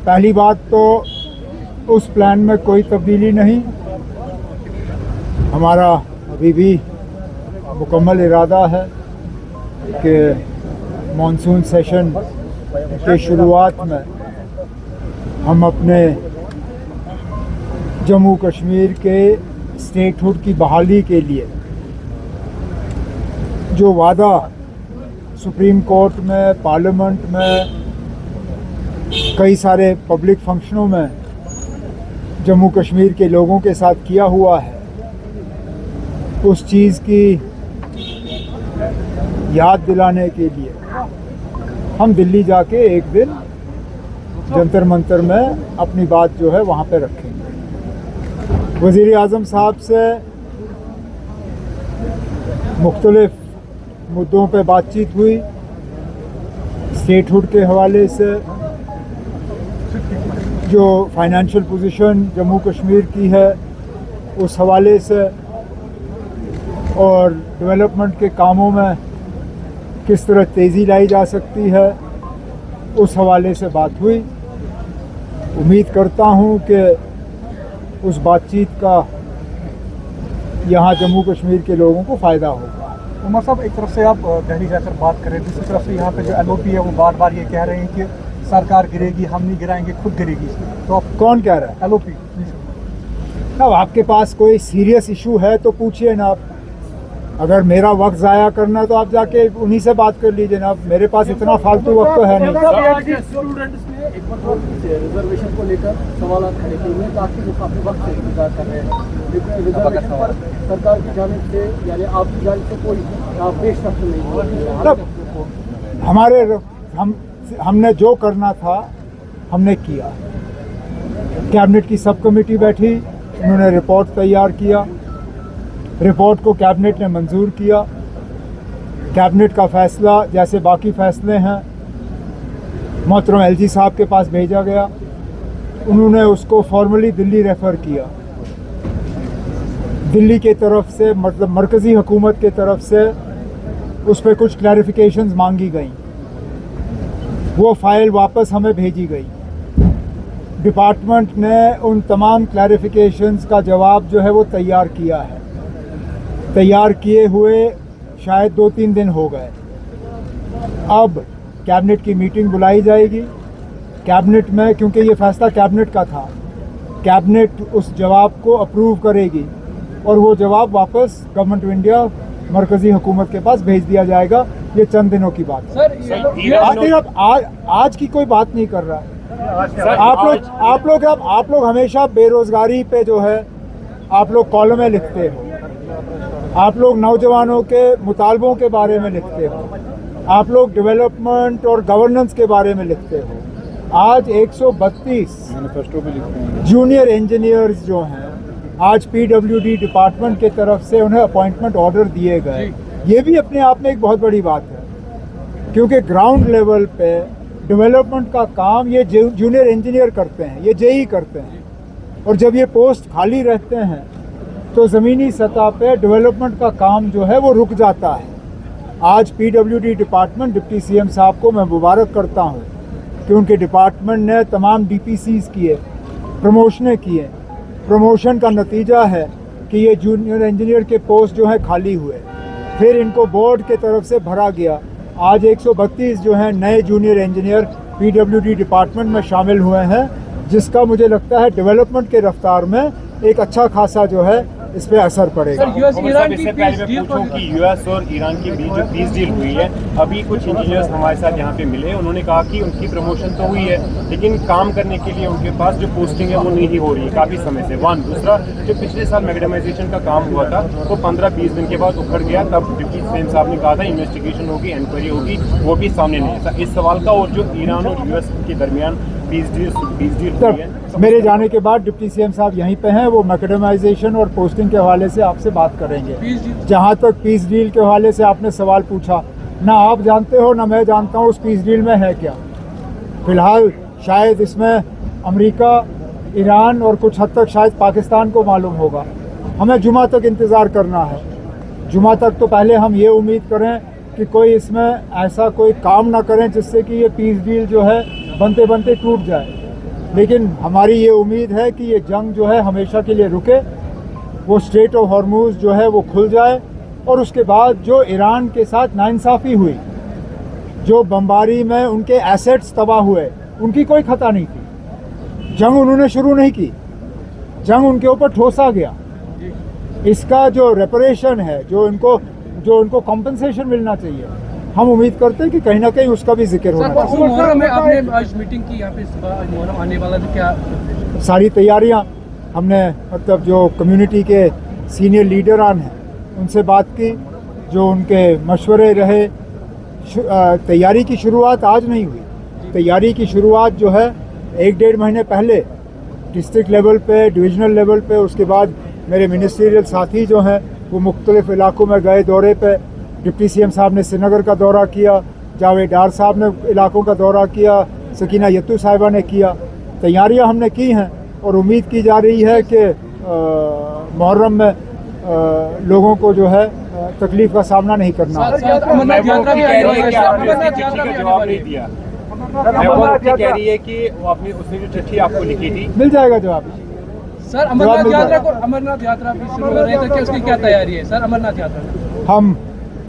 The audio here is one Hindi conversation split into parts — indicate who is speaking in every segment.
Speaker 1: पहली बात तो उस प्लान में कोई तब्दीली नहीं। हमारा अभी भी मुकम्मल इरादा है कि मॉनसून सेशन के शुरुआत में हम अपने जम्मू कश्मीर के स्टेटहुड की बहाली के लिए जो वादा सुप्रीम कोर्ट में, पार्लियामेंट में, कई सारे पब्लिक फंक्शनों में जम्मू कश्मीर के लोगों के साथ किया हुआ है, उस चीज़ की याद दिलाने के लिए हम दिल्ली जाके एक दिन जंतर मंतर में अपनी बात जो है वहाँ पे रखेंगे। वज़ीर आज़म साहब से मुख्तलिफ मुद्दों पे बातचीत हुई, स्टेटहुड के हवाले से, जो फाइनेंशियल पोजीशन जम्मू कश्मीर की है उस हवाले से, और डेवलपमेंट के कामों में किस तरह तेज़ी लाई जा सकती है उस हवाले से बात हुई। उम्मीद करता हूँ कि उस बातचीत का यहाँ जम्मू कश्मीर के लोगों को फ़ायदा होगा।
Speaker 2: उमर साहब, एक तरफ से आप दिल्ली जाकर बात करें, दूसरी तरफ से यहाँ पे जो LOP है वो बार बार ये कह रहे हैं कि सरकार गिरेगी, हम नहीं गिराएंगे, खुद गिरेगी। तो आप
Speaker 1: कौन कह रहा है?
Speaker 2: LOP।
Speaker 1: अब आपके पास कोई सीरियस इशू है तो पूछिए ना आप। अगर मेरा वक्त ज़ाया करना है तो आप जाके उन्हीं से बात कर लीजिए ना। मेरे पास इतना फालतू वक्त तो है नहीं।
Speaker 3: स्टूडेंट्स ने एक बार रिजर्वेशन को लेकर सवाल खड़े किए हैं, काफ़ी लोग काफ़ी वक्त से इंतजार कर रहे हैं। रिजर्वेशन पर सरकार की जानिब से यानी आपकी जानिब से कोई पेशरफ्त नहीं।
Speaker 1: हमने जो करना था हमने किया। कैबिनेट की सब कमेटी बैठी, उन्होंने रिपोर्ट तैयार किया, रिपोर्ट को कैबिनेट ने मंजूर किया। कैबिनेट का फ़ैसला जैसे बाकी फ़ैसले हैं मोहतरम LG साहब के पास भेजा गया, उन्होंने उसको फॉर्मली दिल्ली रेफ़र किया। दिल्ली के तरफ से, मतलब मरकज़ी हुकूमत के तरफ से उस पर कुछ क्लैरिफिकेशंस मांगी गई, वो फ़ाइल वापस हमें भेजी गई। डिपार्टमेंट ने उन तमाम क्लैरिफिकेशंस का जवाब जो है वो तैयार किया है। तैयार किए हुए शायद 2-3 दिन हो गए। अब कैबिनेट की मीटिंग बुलाई जाएगी। कैबिनेट में, क्योंकि ये फ़ैसला कैबिनेट का था, कैबिनेट उस जवाब को अप्रूव करेगी और वो जवाब वापस गवर्नमेंट ऑफ इंडिया, मरकज़ी हुकूमत के पास भेज दिया जाएगा। ये चंद दिनों की बात है। आज की कोई बात नहीं कर रहा है। आप लोग हमेशा बेरोज़गारी पे जो है आप लोग कॉलमें लिखते हो, आप लोग नौजवानों के मुतालबों के बारे में लिखते हो, आप लोग डेवलपमेंट और गवर्नेंस के बारे में लिखते हो। आज 132 जूनियर इंजीनियर्स जो हैं, आज PWD डिपार्टमेंट के तरफ से उन्हें अपॉइंटमेंट ऑर्डर दिए गए। ये भी अपने आप में एक बहुत बड़ी बात है, क्योंकि ग्राउंड लेवल पे डेवलपमेंट का काम ये जूनियर इंजीनियर करते हैं, ये JE करते हैं। और जब ये पोस्ट खाली रहते हैं तो ज़मीनी सतह पे डेवलपमेंट का काम जो है वो रुक जाता है। आज PWD डिपार्टमेंट, डिप्टी CM साहब को मैं मुबारक करता हूँ कि उनके डिपार्टमेंट ने तमाम DPCs किए, प्रमोशनें किए। प्रमोशन का नतीजा है कि ये जूनियर इंजीनियर के पोस्ट जो हैं खाली हुए, फिर इनको बोर्ड के तरफ से भरा गया। आज 132 जो हैं नए जूनियर इंजीनियर PWD डिपार्टमेंट में शामिल हुए हैं, जिसका मुझे लगता है डेवलपमेंट के रफ्तार में एक अच्छा खासा जो है इस पे असर पड़ेगा।
Speaker 4: इससे पहले मैं पूछूं कि US और ईरान की बीच जो पीस डील हुई है, अभी कुछ इंजीनियर्स हमारे साथ यहाँ पे मिले, उन्होंने कहा कि उनकी प्रमोशन तो हुई है लेकिन काम करने के लिए उनके पास जो पोस्टिंग है वो नहीं हो रही है काफ़ी समय से। दूसरा, जो पिछले साल मैग्नेटाइजेशन का काम हुआ था वो 15-20 दिन के बाद उखड़ गया, तब डिप्टी CM साहब ने कहा था इन्वेस्टिगेशन होगी, इंक्वायरी होगी, वो भी सामने नहीं था इस सवाल का। और जो ईरान और US के दरमियान पीस डील हुई है,
Speaker 1: मेरे जाने के बाद डिप्टी CM साहब यहीं पे हैं, वो मैकेडमाइजेशन और पोस्टिंग के हवाले से आपसे बात करेंगे। जहाँ तक पीस डील के हवाले से आपने सवाल पूछा, ना आप जानते हो ना मैं जानता हूँ उस पीस डील में है क्या। फ़िलहाल शायद इसमें अमेरिका, ईरान और कुछ हद तक शायद पाकिस्तान को मालूम होगा। हमें जुमा तक इंतज़ार करना है। जुमा तक तो पहले हम ये उम्मीद करें कि कोई इसमें ऐसा कोई काम ना करें जिससे कि ये पीस डील जो है बनते बनते टूट जाए। लेकिन हमारी ये उम्मीद है कि ये जंग जो है हमेशा के लिए रुके, वो स्ट्रेट ऑफ हॉर्मूज जो है वो खुल जाए, और उसके बाद जो ईरान के साथ नाइंसाफ़ी हुई, जो बमबारी में उनके एसेट्स तबाह हुए, उनकी कोई खता नहीं थी। जंग उन्होंने शुरू नहीं की, जंग उनके ऊपर ठोसा गया। इसका जो रेपरेशन है, जो उनको कॉम्पनसेशन मिलना चाहिए, हम उम्मीद करते हैं कि कहीं ना कहीं उसका भी जिक्र होना चाहिए।
Speaker 5: मुहर्रम में आपने आज मीटिंग की यहाँ पे, मुहर्रम आने वाला तो क्या
Speaker 1: सारी तैयारियां हमने, मतलब जो कम्युनिटी के सीनियर लीडरान हैं उनसे बात की, जो उनके मशवरे रहे। तैयारी की शुरुआत आज नहीं हुई, तैयारी की शुरुआत जो है 1-1.5 महीने पहले डिस्ट्रिक्ट लेवल पे, डिविजनल लेवल पे, उसके बाद मेरे मिनिस्ट्रियल साथी जो हैं वो मुख्तलिफ इलाकों में गए दौरे पे। डिप्टी सीएम साहब ने श्रीनगर का दौरा किया, जावेद डार साहब ने इलाकों का दौरा किया, सकीना यत्तू साहिबा ने किया। तैयारियां हमने की हैं और उम्मीद की जा रही है कि मुहर्रम में लोगों को जो है तकलीफ का सामना नहीं करना है।
Speaker 4: कह रही है कि आपने उसने जो चिट्ठी आपको लिखी थी,
Speaker 1: मिल जाएगा जवाब।
Speaker 5: सर अमरनाथ यात्रा भी शुरू हो रही है, तो उसकी क्या तैयारी है सर? अमरनाथ यात्रा
Speaker 1: हम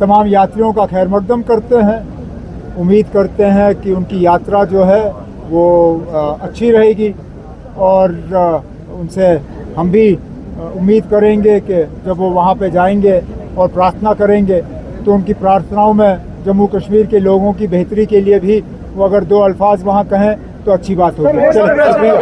Speaker 1: तमाम यात्रियों का खैर मकदम करते हैं, उम्मीद करते हैं कि उनकी यात्रा जो है वो अच्छी रहेगी, और उनसे हम भी उम्मीद करेंगे कि जब वो वहाँ पे जाएंगे और प्रार्थना करेंगे तो उनकी प्रार्थनाओं में जम्मू कश्मीर के लोगों की बेहतरी के लिए भी वो अगर 2 अल्फाज वहाँ कहें तो अच्छी बात होगी। चलिए।